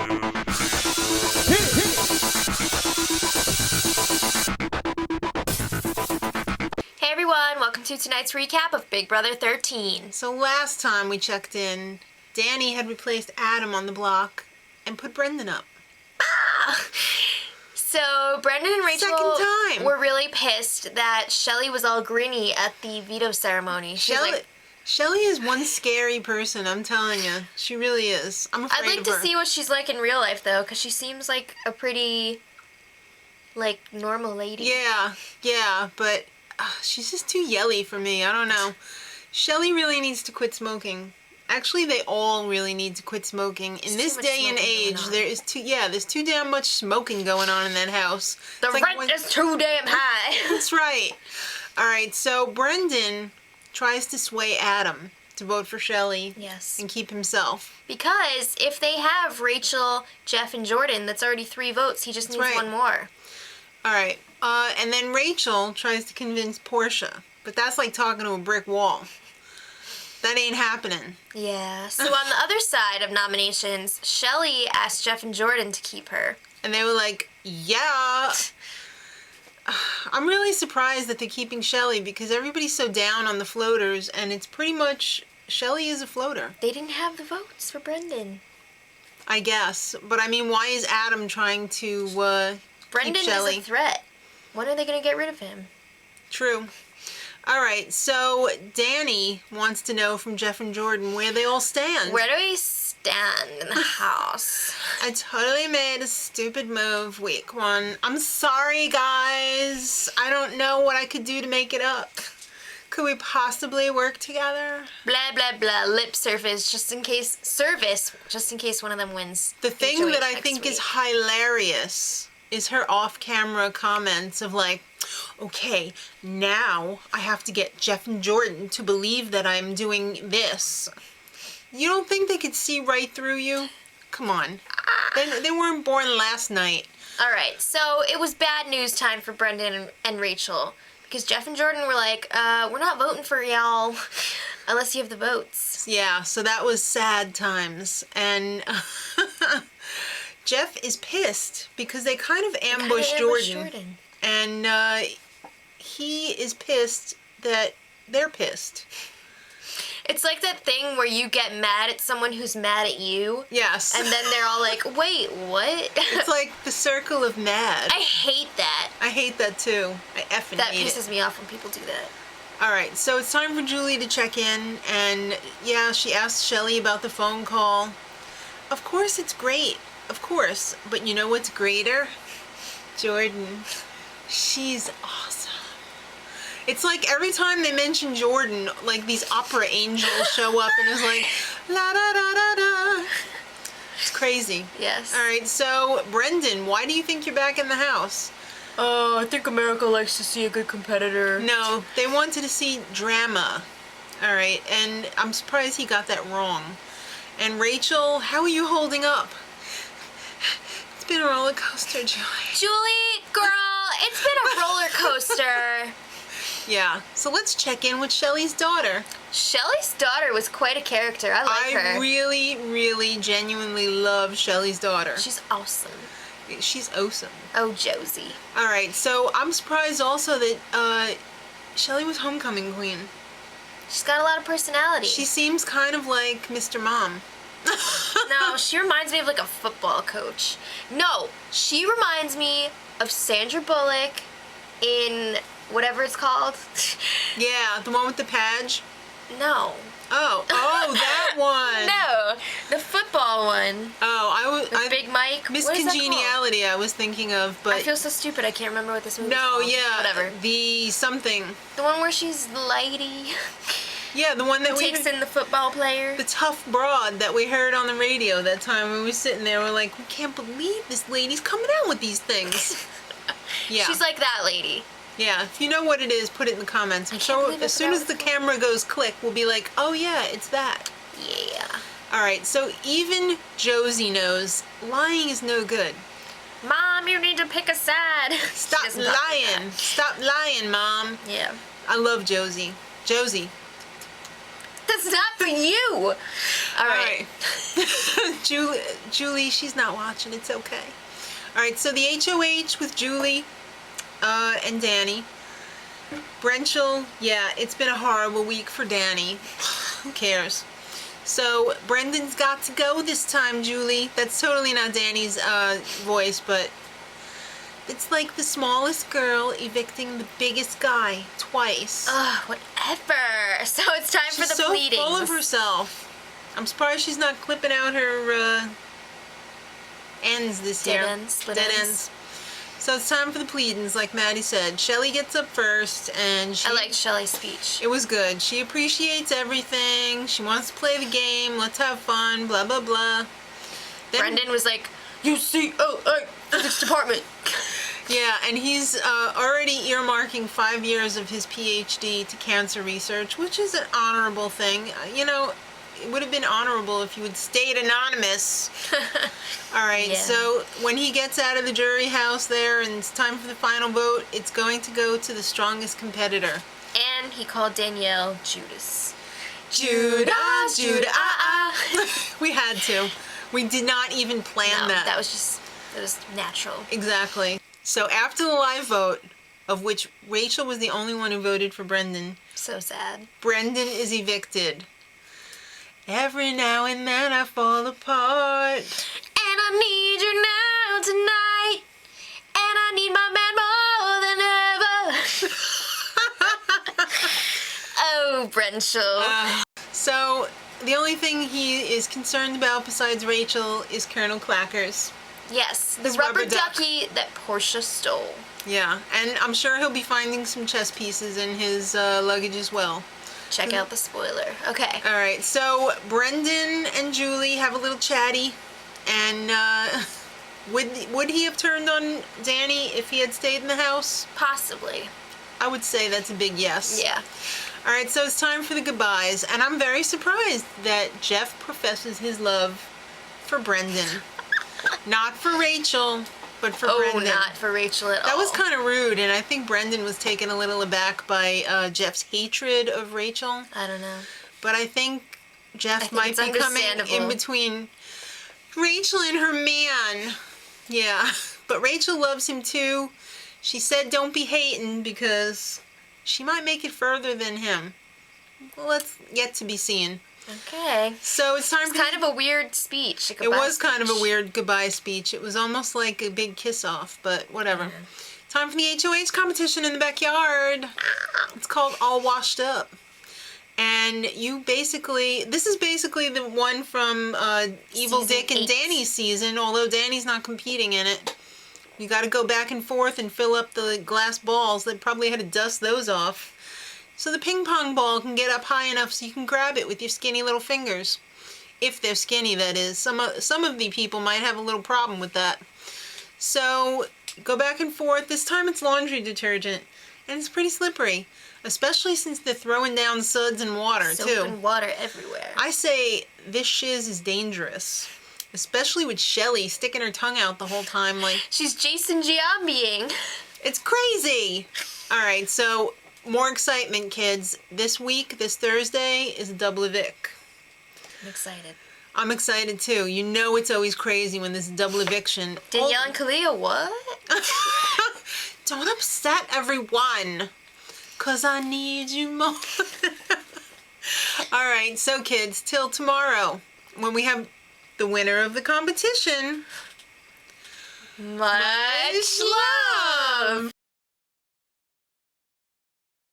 Hey everyone, welcome to tonight's recap of Big Brother 13. So last time we checked in, Danny had replaced Adam on the block and put Brendan up. So Brendan and Rachel Second time. were really pissed that Shelly was all grinny at the veto ceremony. She's like, Shelly is one scary person, I'm telling you. She really is. I'm afraid I'd like of to her. see what she's like in real life though, because she seems like a pretty, normal lady. Yeah, but she's just too yelly for me. I don't know. Shelly really needs to quit smoking. Actually, they all really need to quit smoking. In this day and age, there's too damn much smoking going on in that house. The rent is too damn high. That's right. All right, so Brendan tries to sway Adam to vote for Shelly. Yes. And keep himself. Because if they have Rachel, Jeff, and Jordan, that's already 3 votes. He just needs one more. All right. And then Rachel tries to convince Portia. But that's like talking to a brick wall. That ain't happening. Yeah. So on the other side of nominations, Shelly asked Jeff and Jordan to keep her. And they were like, yeah. I'm really surprised that they're keeping Shelly because everybody's so down on the floaters and it's pretty much Shelly is a floater. They didn't have the votes for Brendan. I guess. But I mean, why is Adam trying to Brendan keep Shelly? is a threat. When are they going to get rid of him? True. All right, so Danny wants to know from Jeff and Jordan where they all stand. Where do we stand in the house? I totally made a stupid move week 1. I'm sorry, guys. I don't know what I could do to make it up. Could we possibly work together? Blah, blah, blah. Lip service, just in case one of them wins. The thing HOH that I next think week. is hilarious is her off-camera comments of like, okay, now I have to get Jeff and Jordan to believe that I'm doing this. You don't think they could see right through you? Come on. They weren't born last night. All right, so it was bad news time for Brendan and Rachel because Jeff and Jordan were like, we're not voting for y'all unless you have the votes. Yeah, so that was sad times. And Jeff is pissed because they kind of ambushed Jordan. And he is pissed that they're pissed. It's like that thing where you get mad at someone who's mad at you. Yes. And then they're all like, wait, what? It's like the circle of mad. I hate that. I hate that too. I effing That hate it. pisses me off when people do that. All right, so it's time for Julie to check in. And yeah, she asked Shelly about the phone call. Of course it's great. Of course. But you know what's greater? Jordan. She's awesome. It's like every time they mention Jordan, like these opera angels show up and it's like, la da da da da. It's crazy. Yes. All right, so Brendan, why do you think you're back in the house? Oh, I think America likes to see a good competitor. No, they wanted to see drama. All right, and I'm surprised he got that wrong. And Rachel, how are you holding up? It's been a roller coaster, Julie. Julie, girl, it's been a roller coaster. Yeah, so let's check in with Shelly's daughter. Shelly's daughter was quite a character. I like her. I really, really, genuinely love Shelly's daughter. She's awesome. She's awesome. Oh, Josie. All right, so I'm surprised also that Shelly was homecoming queen. She's got a lot of personality. She seems kind of like Mr. Mom. No, she reminds me of like a football coach. No, she reminds me of Sandra Bullock in whatever it's called. Yeah, the one with the Padge? No. Oh, that one. No, the football one. Oh, With Big Mike. Miss What is that called? Congeniality I was thinking of, but I feel so stupid. I can't remember what this movie is no, called. yeah, Whatever. the something. The one where she's the lady. Yeah, the one that Who we takes in the football player. the tough broad that we heard on the radio that time when we were sitting there. We're like, we can't believe this lady's coming out with these things. Yeah. She's like that lady. Yeah, if you know what it is, put it in the comments. I can't So believe I as soon forgot as the what camera goes click, we'll be like, oh yeah, it's that. Yeah. All right, so even Josie knows lying is no good. Mom, you need to pick a side. Stop She doesn't talk like lying. Stop lying, Mom. that. Yeah. I love Josie. Josie. That's not for you. All right. Julie, she's not watching. It's okay. All right, so the HOH with Julie and Danny. Brenchel, yeah, it's been a horrible week for Danny. Who cares? So Brendan's got to go this time, Julie. That's totally not Danny's voice, but it's like the smallest girl evicting the biggest guy twice. Ugh, whatever. So it's time for the pleadings. She's so full of herself. I'm surprised she's not clipping out her ends this year. Split Dead ends. ends. So it's time for the pleadings, like Maddie said. Shelly gets up first, and I liked Shelly's speech. It was good. She appreciates everything. She wants to play the game. Let's have fun. Blah blah blah. Then, Brendan was like, "You see, physics department." Yeah, and he's already earmarking 5 years of his PhD to cancer research, which is an honorable thing. You know, it would have been honorable if you had stayed anonymous. All right, Yeah. so when he gets out of the jury house there and it's time for the final vote, it's going to go to the strongest competitor. And he called Danielle Judas. Judas. We had to. We did not even plan that. That was natural. Exactly. So after the live vote, of which Rachel was the only one who voted for Brendan, So sad. Brendan is evicted. Every now and then I fall apart. And I need you now tonight. And I need my man more than ever. Oh, Brenchel. So the only thing he is concerned about besides Rachel is Colonel Clackers. Yes, the His rubber rubber duck. ducky that Portia stole. Yeah, and I'm sure he'll be finding some chess pieces in his luggage as well. Check out the spoiler. Okay. All right, so Brendan and Julie have a little chatty, and would he have turned on Danny if he had stayed in the house? Possibly. I would say that's a big yes. Yeah. All right, so it's time for the goodbyes, and I'm very surprised that Jeff professes his love for Brendan. Not for Rachel, but for Brendan. Not for Rachel at all. That was kind of rude, and I think Brendan was taken a little aback by Jeff's hatred of Rachel. I don't know. But I think Jeff might it's be coming in understandable. between Rachel and her man. Yeah, but Rachel loves him too. She said don't be hating because she might make it further than him. Well, that's yet to be seen. Okay. So it's time It's kind of a weird speech. It was kind of a weird goodbye speech. It was almost like a big kiss-off, but whatever. Time for the HOH competition in the backyard. It's called All Washed Up. And this is basically the one from Evil Season Dick and 8. Danny's season, although Danny's not competing in it. You got to go back and forth and fill up the glass balls. They probably had to dust those off. So the ping pong ball can get up high enough so you can grab it with your skinny little fingers. If they're skinny, that is. Some of the people might have a little problem with that. So go back and forth. This time it's laundry detergent. And it's pretty slippery. Especially since they're throwing down suds and water, too. Soap and water everywhere. I say this shiz is dangerous. Especially with Shelly sticking her tongue out the whole time like... She's Jason Giambiing. It's crazy! Alright, so... More excitement, kids. This week, this Thursday, is a double evict. I'm excited. I'm excited too. You know it's always crazy when there's a double eviction. Danielle and Kalia, what? Don't upset everyone. 'Cause I need you more. Alright, so kids, till tomorrow, when we have the winner of the competition. Much love!